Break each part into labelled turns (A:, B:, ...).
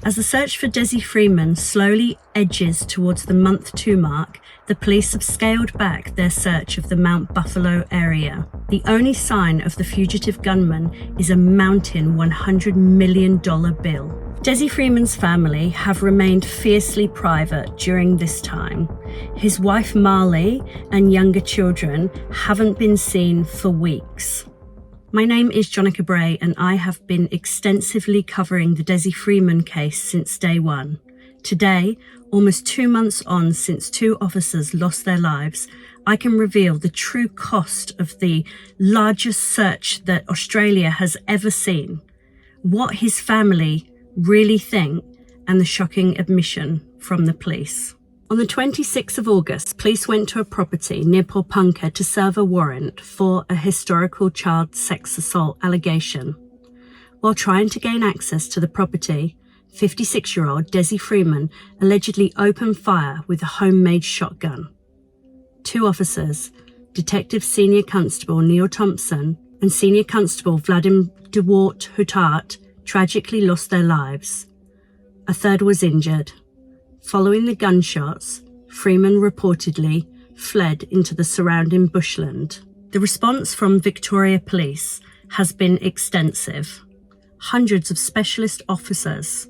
A: As the search for Dezi Freeman slowly edges towards the month 2 mark, the police have scaled back their search of the Mount Buffalo area. The only sign of the fugitive gunman is a mountain $100 million bill. Dezi Freeman's family have remained fiercely private during this time. His wife Marley and younger children haven't been seen for weeks. My name is Jonica Bray, and I have been extensively covering the Dezi Freeman case since day one. Today, almost 2 months on since 2 officers lost their lives, I can reveal the true cost of the largest search that Australia has ever seen, what his family really think, and the shocking admission from the police. On the 26th of August, police went to a property near Porepunkah to serve a warrant for a historical child sex assault allegation. While trying to gain access to the property, 56-year-old Dezi Freeman allegedly opened fire with a homemade shotgun. 2 officers, Detective Senior Constable Neal Thompson and Senior Constable Vadim de Waart-Hottart, tragically lost their lives. A third was injured. Following the gunshots, Freeman reportedly fled into the surrounding bushland. The response from Victoria Police has been extensive. Hundreds of specialist officers,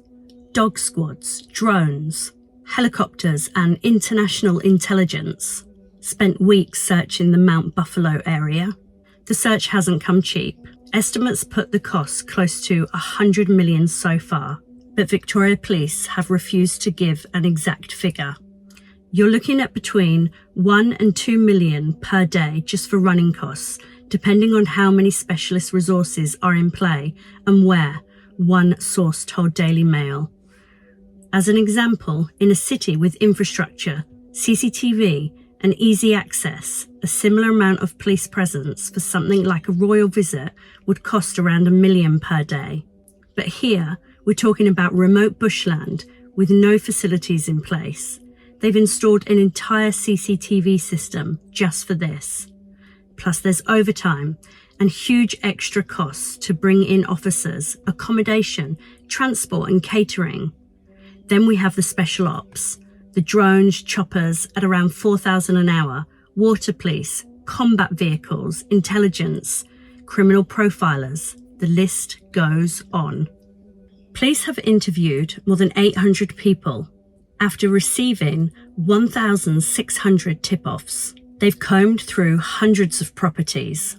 A: dog squads, drones, helicopters and international intelligence spent weeks searching the Mount Buffalo area. The search hasn't come cheap. Estimates put the cost close to $100 million so far, but Victoria Police have refused to give an exact figure. You're looking at between $1 and $2 million per day just for running costs, depending on how many specialist resources are in play and where, one source told Daily Mail. As an example, in a city with infrastructure, CCTV, and easy access, a similar amount of police presence for something like a royal visit would cost around $1 million per day. But here, we're talking about remote bushland with no facilities in place. They've installed an entire CCTV system just for this. Plus there's overtime and huge extra costs to bring in officers, accommodation, transport and catering. Then we have the special ops, the drones, choppers at around 4,000 an hour, water police, combat vehicles, intelligence, criminal profilers. The list goes on. Police have interviewed more than 800 people after receiving 1,600 tip-offs. They've combed through hundreds of properties,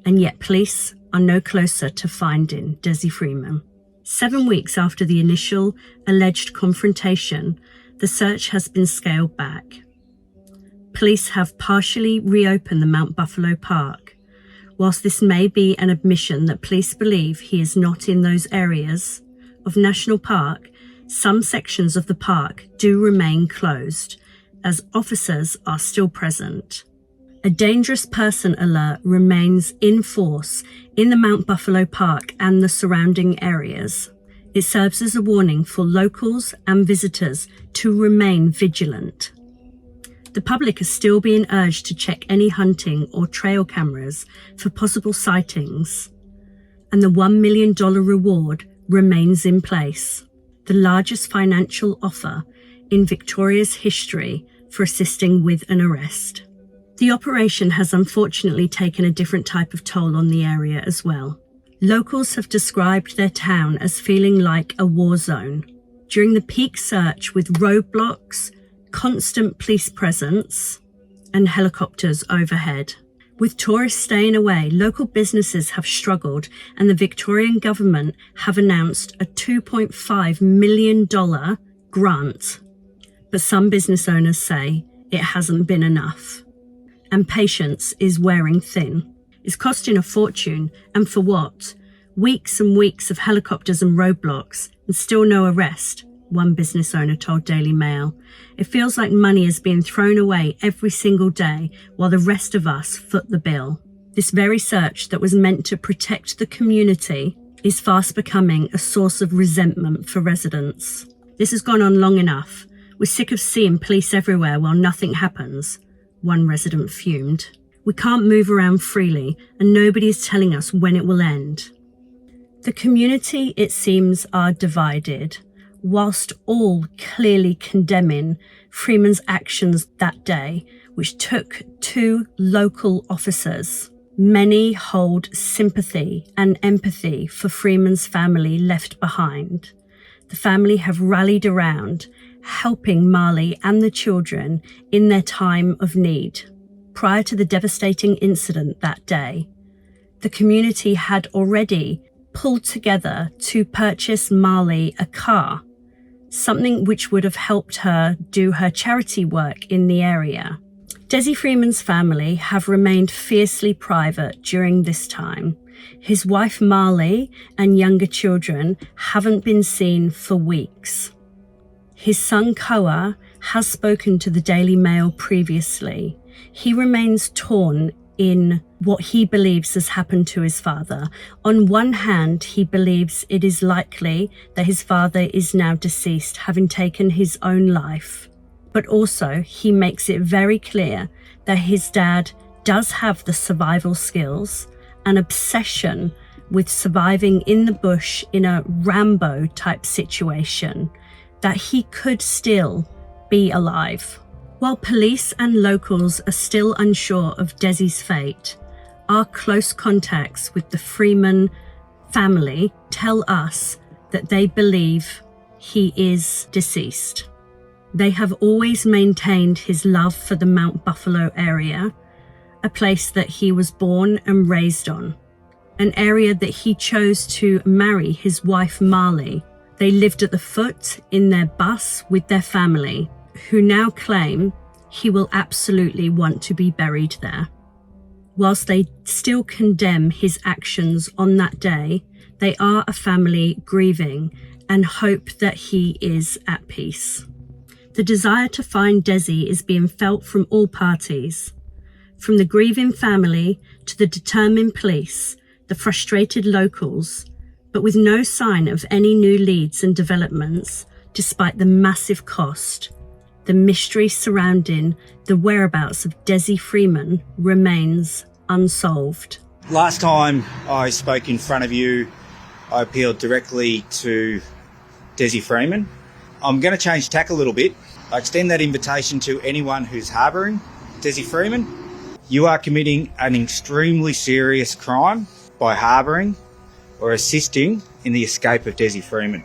A: and yet police are no closer to finding Dezi Freeman. 7 weeks after the initial alleged confrontation, the search has been scaled back. Police have partially reopened the Mount Buffalo Park. Whilst this may be an admission that police believe he is not in those areas of National Park, some sections of the park do remain closed, as officers are still present. A dangerous person alert remains in force in the Mount Buffalo Park and the surrounding areas. It serves as a warning for locals and visitors to remain vigilant. The public is still being urged to check any hunting or trail cameras for possible sightings, and the $1 million reward remains in place, the largest financial offer in Victoria's history for assisting with an arrest. The operation has unfortunately taken a different type of toll on the area as well. Locals have described their town as feeling like a war zone. During the peak search with roadblocks, constant police presence, and helicopters overhead. With tourists staying away, local businesses have struggled, and the Victorian government have announced a $2.5 million grant. But some business owners say it hasn't been enough, and patience is wearing thin. It's costing a fortune, and for what? Weeks and weeks of helicopters and roadblocks, and still no arrest, one business owner told Daily Mail. It feels like money is being thrown away every single day while the rest of us foot the bill. This very search that was meant to protect the community is fast becoming a source of resentment for residents. This has gone on long enough. We're sick of seeing police everywhere while nothing happens, one resident fumed. We can't move around freely, and nobody is telling us when it will end. The community, it seems, are divided. whilst all clearly condemning Freeman's actions that day, which took 2 local officers. Many hold sympathy and empathy for Freeman's family left behind. The family have rallied around, helping Marley and the children in their time of need. Prior to the devastating incident that day, the community had already pulled together to purchase Marley a car, something which would have helped her do her charity work in the area. Dezi Freeman's family have remained fiercely private during this time. His wife Marley and younger children haven't been seen for weeks. His son Koa has spoken to the Daily Mail previously. He remains torn in what he believes has happened to his father. On one hand, he believes it is likely that his father is now deceased, having taken his own life. But also, he makes it very clear that his dad does have the survival skills, an obsession with surviving in the bush in a Rambo type situation, that he could still be alive. While police and locals are still unsure of Dezi's fate, our close contacts with the Freeman family tell us that they believe he is deceased. They have always maintained his love for the Mount Buffalo area, a place that he was born and raised on, an area that he chose to marry his wife Marley. They lived at the foot in their bus with their family, who now claim he will absolutely want to be buried there. Whilst they still condemn his actions on that day, they are a family grieving and hope that he is at peace. The desire to find Dezi is being felt from all parties, from the grieving family to the determined police, the frustrated locals, but with no sign of any new leads and developments, despite the massive cost. The mystery surrounding the whereabouts of Dezi Freeman remains unsolved.
B: Last time I spoke in front of you, I appealed directly to Dezi Freeman. I'm going to change tack a little bit. I extend that invitation to anyone who's harbouring Dezi Freeman. You are committing an extremely serious crime by harbouring or assisting in the escape of Dezi Freeman.